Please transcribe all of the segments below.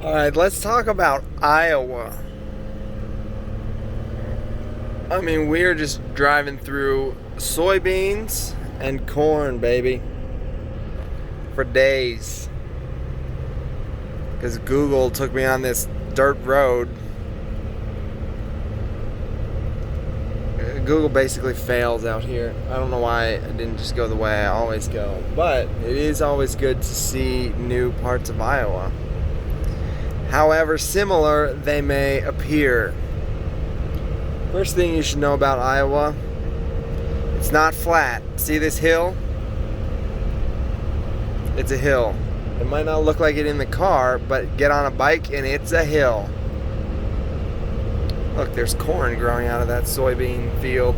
All right, let's talk about Iowa. I mean, we're just driving through soybeans and corn, baby, for days. Because Google took me on this dirt road. Google basically fails out here. I don't know why it didn't just go the way I always go. But it is always good to see new parts of Iowa. However similar they may appear. First thing you should know about Iowa, it's not flat. See this hill? It's a hill. It might not look like it in the car, but get on a bike and it's a hill. Look, there's corn growing out of that soybean field.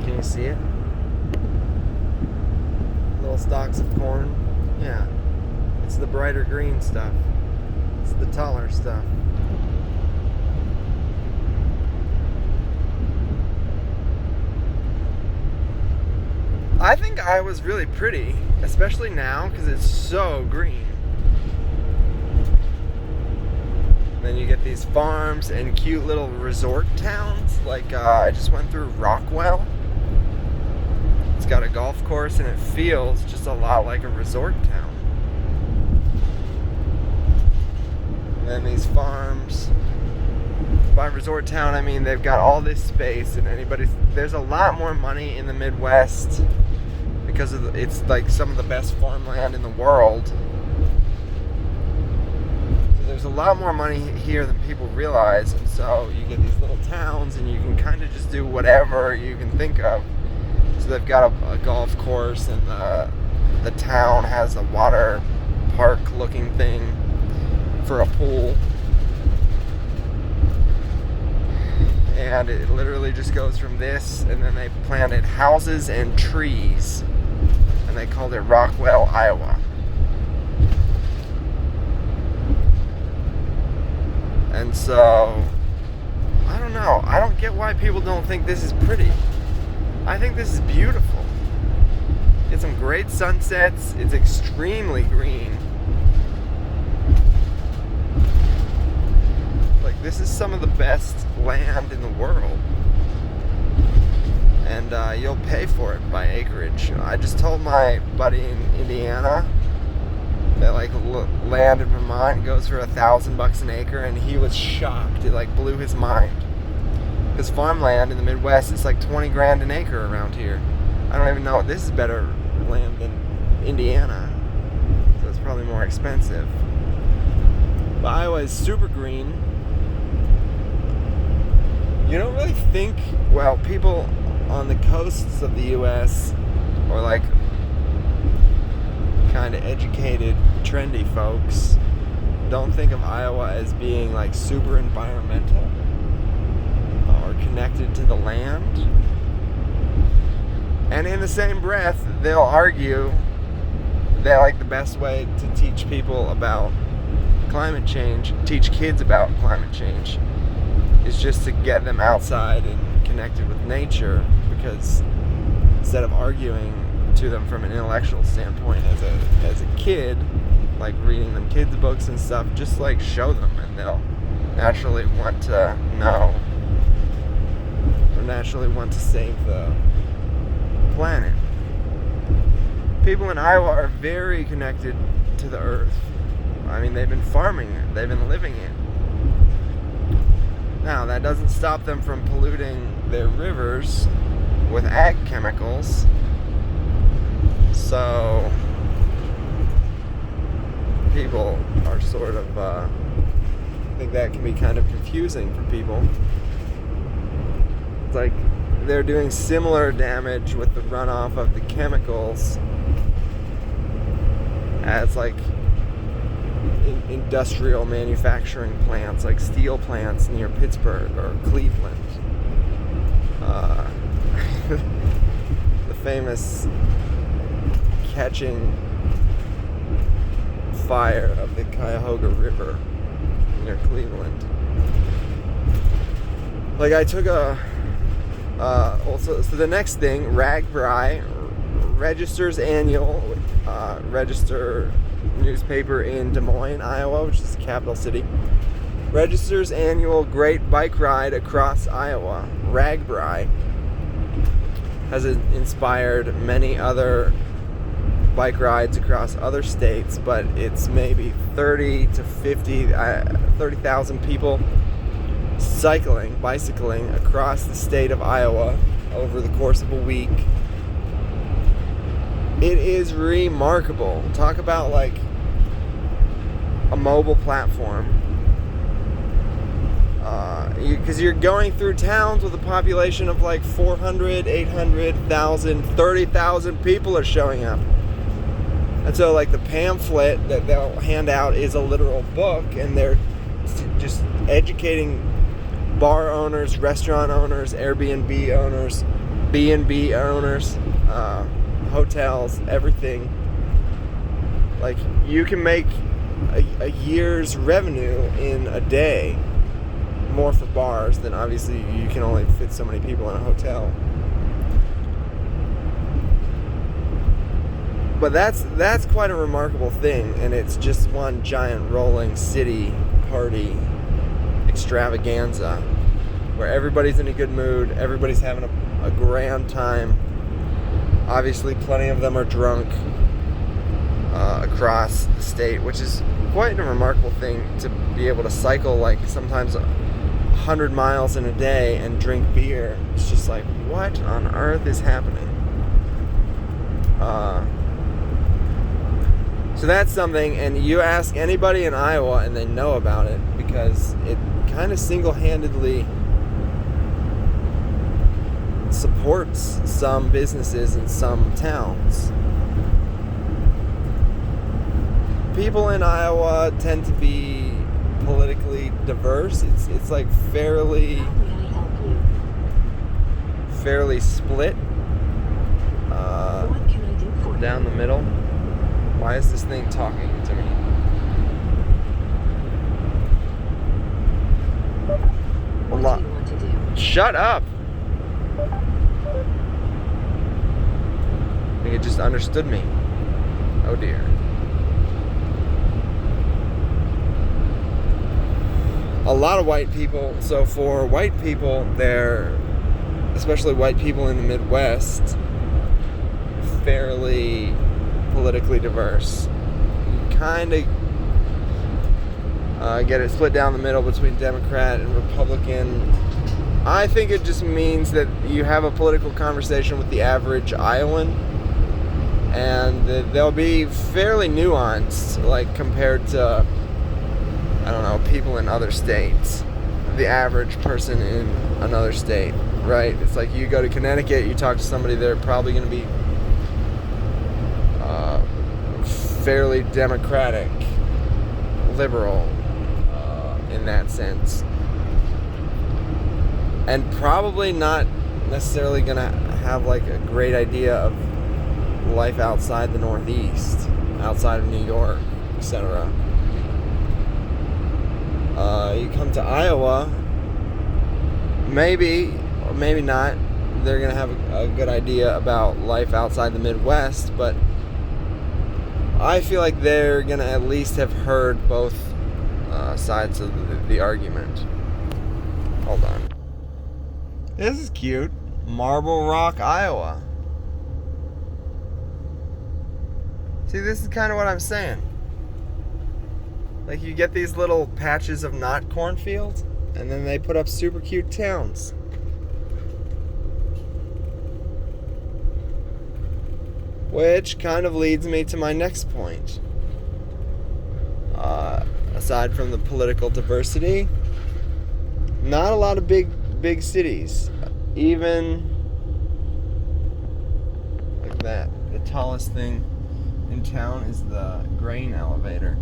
Can you see it? Little stalks of corn. Yeah. It's the brighter green stuff. It's the taller stuff. I think Iowa's really pretty, especially now because it's so green. Then you get these farms and cute little resort towns. Like I just went through Rockwell. It's got a golf course and it feels just a lot like a resort town. And then these farms. By resort town, I mean they've got all this space, and there's a lot more money in the Midwest because it's like some of the best farmland in the world. So there's a lot more money here than people realize, and so you get these little towns, and you can kind of just do whatever you can think of. So they've got a golf course, and the town has a water park looking thing for a pool. And it literally just goes from this, and then they planted houses and trees, and they called it Rockwell, Iowa. And so, I don't know. I don't get why people don't think this is pretty. I think this is beautiful. It's some great sunsets. It's extremely green. This is some of the best land in the world, and you'll pay for it by acreage. I just told my buddy in Indiana that land in Vermont goes for $1,000 an acre, and he was shocked. It blew his mind, because farmland in the Midwest is like 20 grand an acre around here. I don't even know. This is better land than Indiana, so it's probably more expensive. But Iowa is super green. You don't really think, people on the coasts of the U.S. or kind of educated, trendy folks don't think of Iowa as being super environmental or connected to the land. And in the same breath, they'll argue that the best way to teach people about climate change, teach kids about climate change, is just to get them outside and connected with nature, because instead of arguing to them from an intellectual standpoint as a kid, reading them kids books and stuff, just show them, and they'll naturally want to know, or naturally want to save the planet. People in Iowa are very connected to the earth. I mean, they've been farming it, they've been living it. Now, that doesn't stop them from polluting their rivers with ag chemicals. So, people are sort of, I think that can be kind of confusing for people. It's they're doing similar damage with the runoff of the chemicals as industrial manufacturing plants, like steel plants near Pittsburgh or Cleveland. The famous catching fire of the Cuyahoga River near Cleveland. I took so the next thing, RAGBRAI registers annual, register newspaper in Des Moines, Iowa, which is the capital city, registers annual Great Bike Ride Across Iowa. RAGBRAI has inspired many other bike rides across other states, but it's maybe 30,000 people bicycling across the state of Iowa over the course of a week. It is remarkable. Talk about like a mobile platform. Because you're going through towns with a population of like 400, 800,000, 30,000 people are showing up. And so like the pamphlet that they'll hand out is a literal book, and they're just educating bar owners, restaurant owners, Airbnb owners, B&B owners, hotels, everything. Like, you can make a year's revenue in a day, more for bars than obviously you can only fit so many people in a hotel. But that's quite a remarkable thing, and it's just one giant rolling city party extravaganza where everybody's in a good mood, everybody's having a grand time. Obviously plenty of them are drunk across the state, which is quite a remarkable thing, to be able to cycle like sometimes 100 miles in a day and drink beer. It's just like, what on earth is happening? So that's something, and you ask anybody in Iowa and they know about it, because it kind of single-handedly supports some businesses in some towns. People in Iowa tend to be politically diverse. It's like fairly split down the middle. Why is this thing talking to me? What do you want to do? Shut up! I think it just understood me. Oh dear. A lot of white people, so for white people, they're, especially white people in the Midwest, fairly politically diverse. You kind of get it split down the middle between Democrat and Republican. I think it just means that you have a political conversation with the average Iowan, and they'll be fairly nuanced, like compared to, I don't know, people in other states. The average person in another state, right? It's like you go to Connecticut, you talk to somebody, they're probably going to be fairly democratic, liberal, in that sense. And probably not necessarily going to have like a great idea of life outside the Northeast, outside of New York, etc. You come to Iowa, maybe, or maybe not, they're going to have a good idea about life outside the Midwest, but I feel like they're going to at least have heard both sides of the argument. Hold on. This is cute. Marble Rock, Iowa. See, this is kind of what I'm saying. Like, you get these little patches of not cornfields, and then they put up super cute towns. Which kind of leads me to my next point. Aside from the political diversity, not a lot of big cities. Even like that. The tallest thing in town is the grain elevator.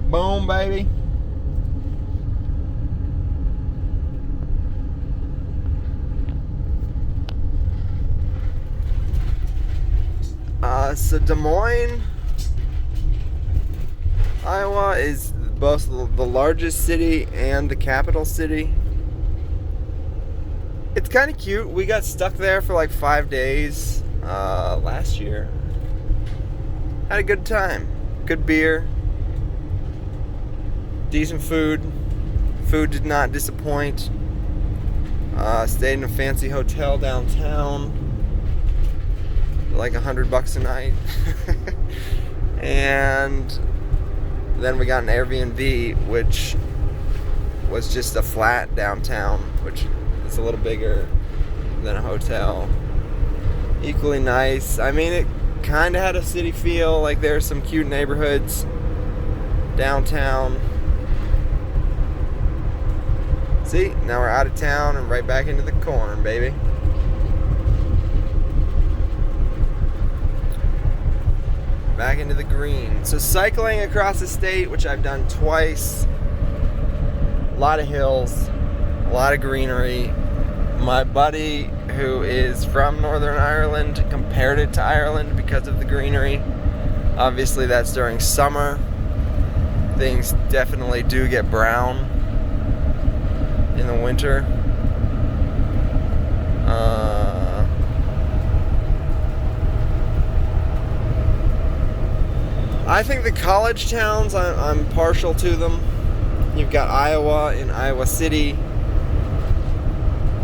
Boom, baby. So Des Moines, Iowa is both the largest city and the capital city. It's kind of cute. We got stuck there for like 5 days. last year. Had a good time. Good beer. Decent food. Food did not disappoint. Stayed in a fancy hotel downtown. Like $100 a night. And then we got an Airbnb, which was just a flat downtown, which is a little bigger than a hotel. Equally nice. I mean, it kind of had a city feel. Like, there's some cute neighborhoods downtown. See, now we're out of town and right back into the corn, baby. Back into the green. So cycling across the state, which I've done twice. A lot of hills, a lot of greenery. My buddy, who is from Northern Ireland, compared it to Ireland because of the greenery. Obviously, that's during summer. Things definitely do get brown in the winter. I think the college towns, I'm partial to them. You've got Iowa and Iowa City.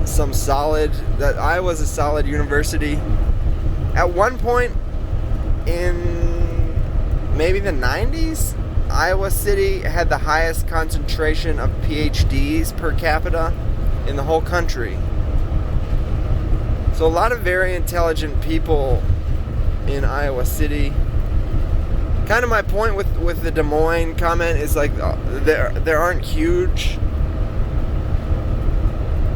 Iowa's a solid university. At one point in maybe the 90s, Iowa City had the highest concentration of PhDs per capita in the whole country. So a lot of very intelligent people in Iowa City. Kind of my point with the Des Moines comment is like there aren't huge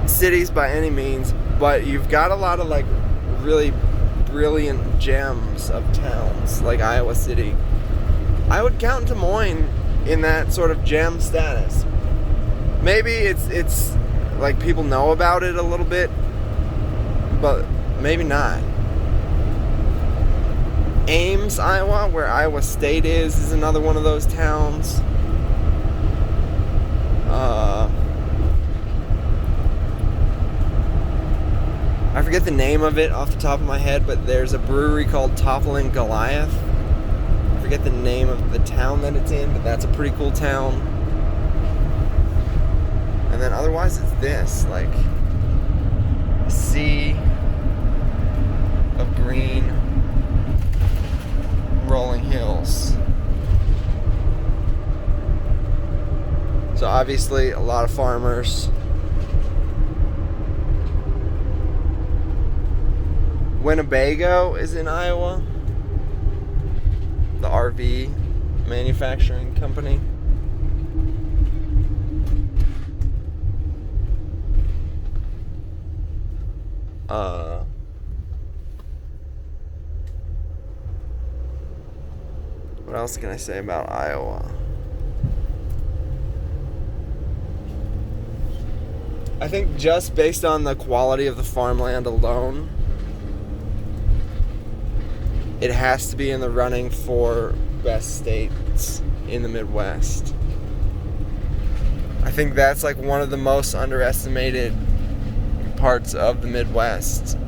cities by any means, but you've got a lot of like really brilliant gems of towns like Iowa City. I would count Des Moines in that sort of gem status. Maybe it's like people know about it a little bit, but maybe not. Ames, Iowa, where Iowa State is another one of those towns. I forget the name of it off the top of my head, but there's a brewery called Toppling Goliath. I forget the name of the town that it's in, but that's a pretty cool town. And then otherwise it's this, like, a sea of green rolling hills. So obviously a lot of farmers. Winnebago is in Iowa. The RV manufacturing company. What else can I say about Iowa? I think just based on the quality of the farmland alone, it has to be in the running for best states in the Midwest. I think that's like one of the most underestimated parts of the Midwest,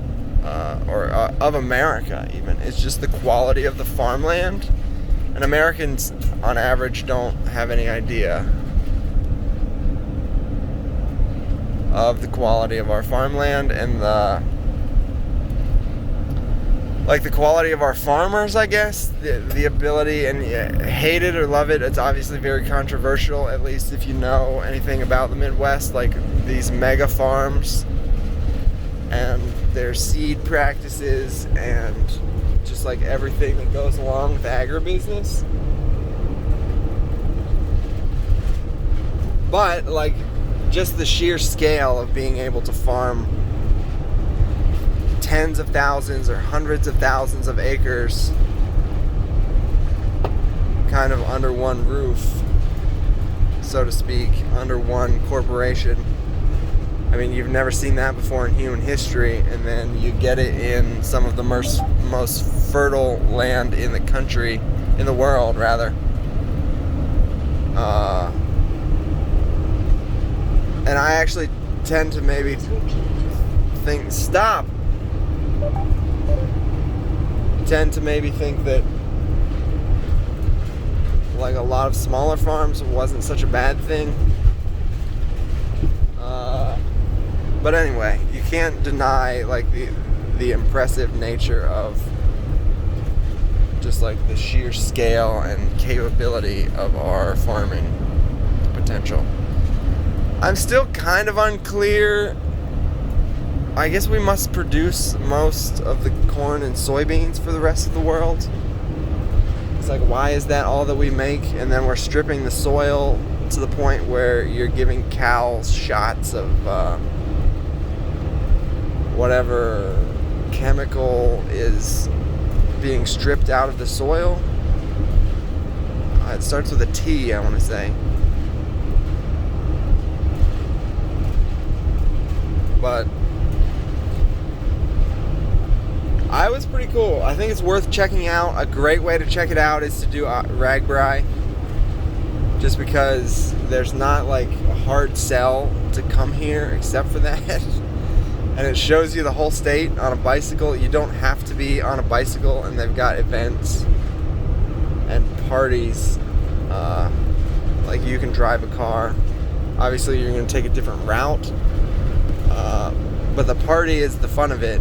or of America even. It's just the quality of the farmland. And Americans, on average, don't have any idea of the quality of our farmland and the quality of our farmers, I guess. The ability, and hate it or love it, it's obviously very controversial, at least if you know anything about the Midwest, like these mega farms and their seed practices and just like everything that goes along with agribusiness. But like just the sheer scale of being able to farm tens of thousands or hundreds of thousands of acres kind of under one roof, so to speak, under one corporation. I mean, you've never seen that before in human history, and then you get it in some of the most fertile land in the country, in the world, rather. And I actually tend to maybe think, stop. tend to maybe think that like a lot of smaller farms wasn't such a bad thing. But anyway, you can't deny like the impressive nature of just like the sheer scale and capability of our farming potential. I'm still kind of unclear. I guess we must produce most of the corn and soybeans for the rest of the world. It's like, why is that all that we make? And then we're stripping the soil to the point where you're giving cows shots of whatever chemical is being stripped out of the soil. It starts with a T, I want to say. But I was pretty cool. I think it's worth checking out. A great way to check it out is to do RAGBRAI, just because there's not like a hard sell to come here except for that. And it shows you the whole state on a bicycle. You don't have to be on a bicycle, and they've got events and parties. Like you can drive a car. Obviously you're going to take a different route, but the party is the fun of it.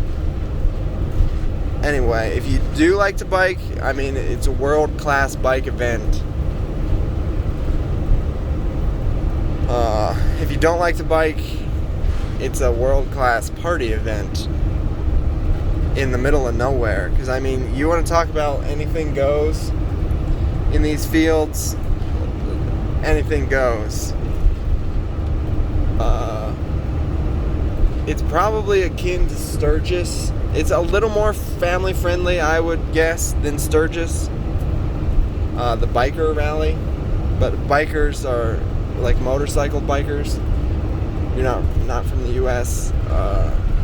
Anyway, if you do like to bike, I mean, it's a world-class bike event. If you don't like to bike, it's a world-class party event in the middle of nowhere. Because, I mean, you want to talk about anything goes in these fields, anything goes. It's probably akin to Sturgis. It's a little more family-friendly, I would guess, than Sturgis, the biker rally. But bikers are like motorcycle bikers. You're not from the U.S.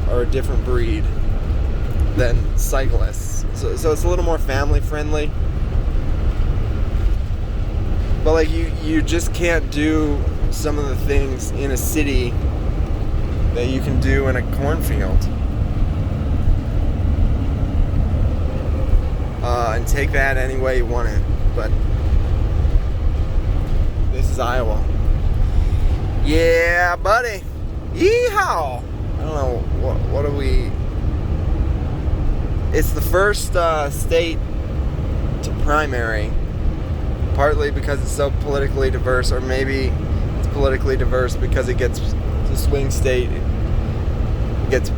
Or a different breed than cyclists. So it's a little more family-friendly. But like you just can't do some of the things in a city that you can do in a cornfield. And take that any way you want it. But this is Iowa. Yeah, buddy. Yeehaw! I don't know, what are we... It's the first state to primary, partly because it's so politically diverse, or maybe it's politically diverse because it gets to swing state, it gets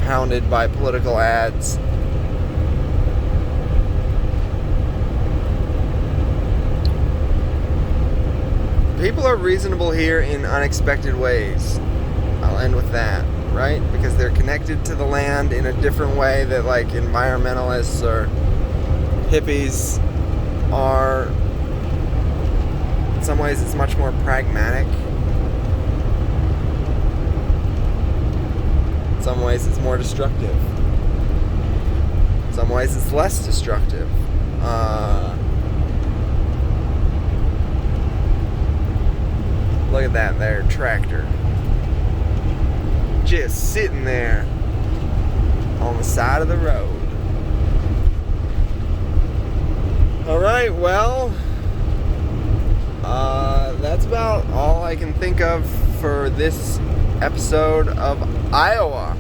pounded by political ads. People are reasonable here in unexpected ways. I'll end with that, right? Because they're connected to the land in a different way that like environmentalists or hippies are. In some ways it's much more pragmatic. In some ways it's more destructive. In some ways it's less destructive. Look at that there tractor. Just sitting there on the side of the road. Alright, well, that's about all I can think of for this episode of Iowa.